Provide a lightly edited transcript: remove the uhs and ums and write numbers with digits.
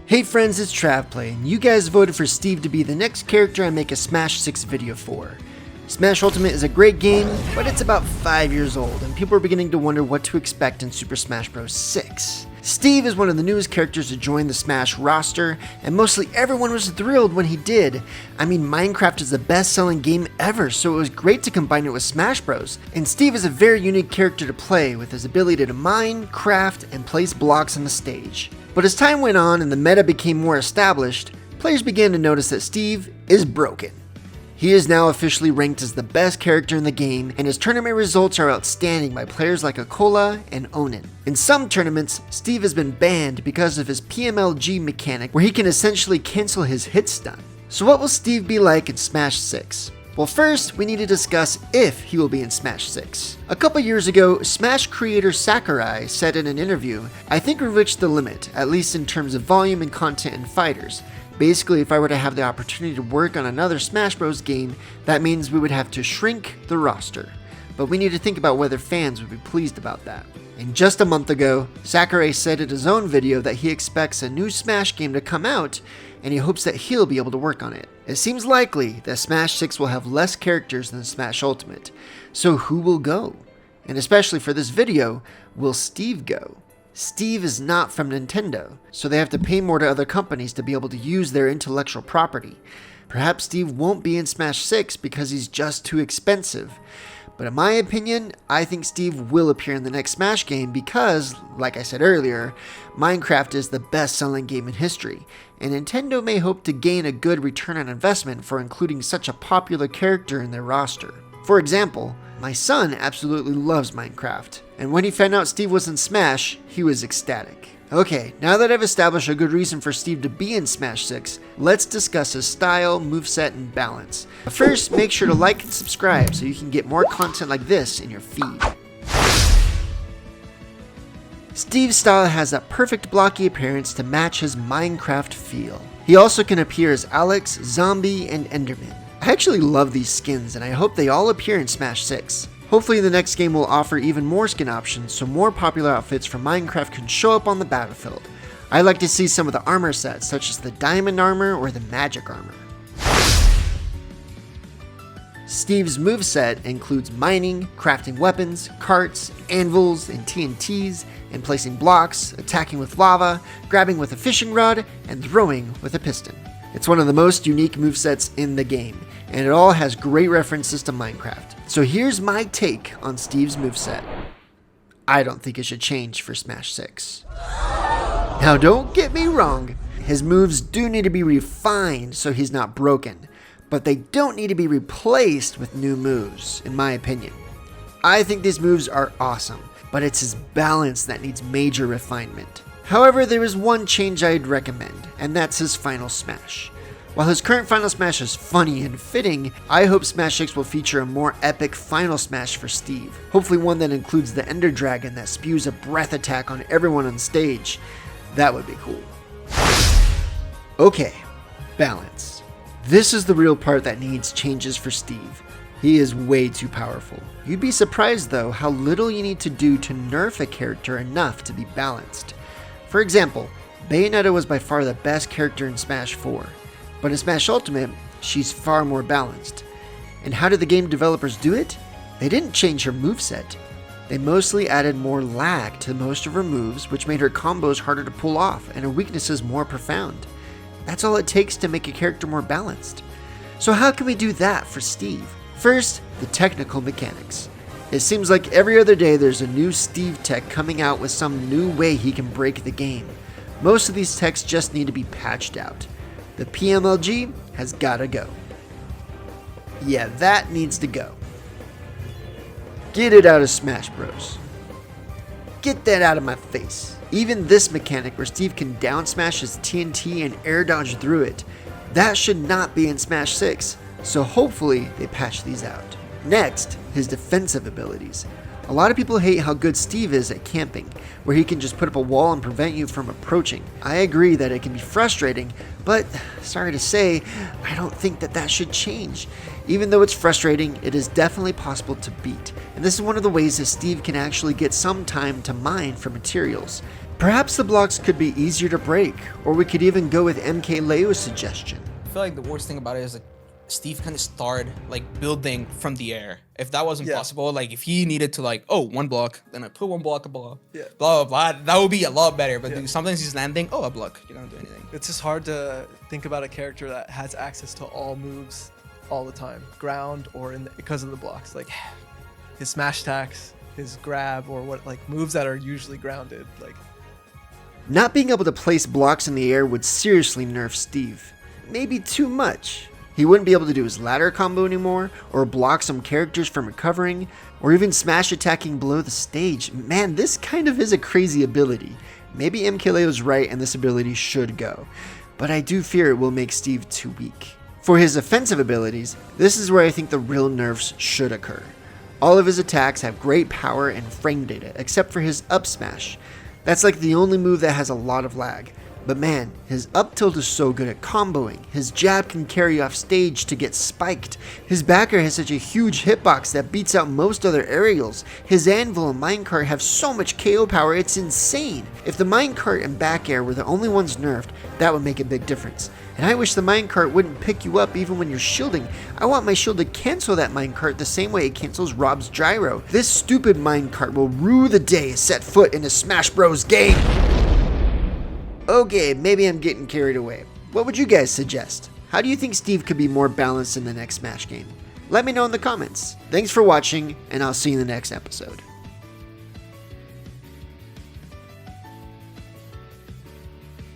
Hey friends, it's TravPlay, and you guys voted for Steve to be the next character I make a Smash 6 video for. Smash Ultimate is a great game, but it's about 5 years old, and people are beginning to wonder what to expect in Super Smash Bros. 6. Steve is one of the newest characters to join the Smash roster, and mostly everyone was thrilled when he did. I mean, Minecraft is the best-selling game ever, so it was great to combine it with Smash Bros. And Steve is a very unique character to play, with his ability to mine, craft, and place blocks on the stage. But as time went on and the meta became more established, players began to notice that Steve is broken. He is now officially ranked as the best character in the game, and his tournament results are outstanding by players like Akola and Onin. In some tournaments, Steve has been banned because of his PMLG mechanic, where he can essentially cancel his hit stun. So what will Steve be like in Smash 6? Well, first, we need to discuss if he will be in Smash 6. A couple years ago, Smash creator Sakurai said in an interview, "I think we've reached the limit, at least in terms of volume and content and fighters. Basically, if I were to have the opportunity to work on another Smash Bros. Game, that means we would have to shrink the roster. But we need to think about whether fans would be pleased about that." And just a month ago, Sakurai said in his own video that he expects a new Smash game to come out, and he hopes that he'll be able to work on it. It seems likely that Smash 6 will have less characters than Smash Ultimate. So who will go? And especially for this video, will Steve go? Steve is not from Nintendo, so they have to pay more to other companies to be able to use their intellectual property. Perhaps Steve won't be in Smash 6 because he's just too expensive. But in my opinion, I think Steve will appear in the next Smash game because, like I said earlier, Minecraft is the best-selling game in history, and Nintendo may hope to gain a good return on investment for including such a popular character in their roster. For example, my son absolutely loves Minecraft, and when he found out Steve was in Smash, he was ecstatic. Okay, now that I've established a good reason for Steve to be in Smash 6, let's discuss his style, moveset, and balance. But first, make sure to like and subscribe so you can get more content like this in your feed. Steve's style has that perfect blocky appearance to match his Minecraft feel. He also can appear as Alex, Zombie, and Enderman. I actually love these skins, and I hope they all appear in Smash 6. Hopefully the next game will offer even more skin options so more popular outfits from Minecraft can show up on the battlefield. I'd like to see some of the armor sets such as the diamond armor or the magic armor. Steve's moveset includes mining, crafting weapons, carts, anvils, and TNTs, and placing blocks, attacking with lava, grabbing with a fishing rod, and throwing with a piston. It's one of the most unique movesets in the game, and it all has great references to Minecraft. So here's my take on Steve's moveset. I don't think it should change for Smash 6. Now don't get me wrong, his moves do need to be refined so he's not broken, but they don't need to be replaced with new moves, in my opinion. I think these moves are awesome, but it's his balance that needs major refinement. However, there is one change I'd recommend, and that's his final smash. While his current final smash is funny and fitting, I hope Smash 6 will feature a more epic final smash for Steve. Hopefully one that includes the Ender Dragon that spews a breath attack on everyone on stage. That would be cool. Okay, balance. This is the real part that needs changes for Steve. He is way too powerful. You'd be surprised though how little you need to do to nerf a character enough to be balanced. For example, Bayonetta was by far the best character in Smash 4. But in Smash Ultimate, she's far more balanced. And how did the game developers do it? They didn't change her moveset. They mostly added more lag to most of her moves, which made her combos harder to pull off and her weaknesses more profound. That's all it takes to make a character more balanced. So how can we do that for Steve? First, the technical mechanics. It seems like every other day there's a new Steve tech coming out with some new way he can break the game. Most of these techs just need to be patched out. The PMLG has gotta go. Yeah, that needs to go. Get it out of Smash Bros. Get that out of my face. Even this mechanic where Steve can down smash his TNT and air dodge through it, that should not be in Smash 6, so hopefully they patch these out. Next, his defensive abilities. A lot of people hate how good Steve is at camping, where he can just put up a wall and prevent you from approaching. I agree that it can be frustrating, but sorry to say, I don't think that should change. Even though it's frustrating, it is definitely possible to beat, and this is one of the ways that Steve can actually get some time to mine for materials. Perhaps the blocks could be easier to break, or we could even go with MKLeo's suggestion. I feel like the worst thing about it is like Steve kind of started like building from the air. If that wasn't possible, like if he needed to like, oh, one block, then I put one block above, blah, blah, blah, that would be a lot better. But dude, sometimes he's landing, oh, a block, you're not doing anything. It's just hard to think about a character that has access to all moves all the time, ground or because of the blocks. Like his smash attacks, his grab, or what, like moves that are usually grounded. Like not being able to place blocks in the air would seriously nerf Steve. Maybe too much. He wouldn't be able to do his ladder combo anymore, or block some characters from recovering, or even smash attacking below the stage. Man, this kind of is a crazy ability. Maybe MKLeo's right and this ability should go, but I do fear it will make Steve too weak. For his offensive abilities, this is where I think the real nerfs should occur. All of his attacks have great power and frame data, except for his up smash. That's like the only move that has a lot of lag. But man, his up tilt is so good at comboing, his jab can carry off stage to get spiked, his backer has such a huge hitbox that beats out most other aerials, his anvil and minecart have so much KO power it's insane. If the minecart and back air were the only ones nerfed, that would make a big difference. And I wish the minecart wouldn't pick you up even when you're shielding. I want my shield to cancel that minecart the same way it cancels Rob's gyro. This stupid minecart will rue the day it set foot in a Smash Bros game. Okay, maybe I'm getting carried away. What would you guys suggest? How do you think Steve could be more balanced in the next Smash game? Let me know in the comments. Thanks for watching, and I'll see you in the next episode.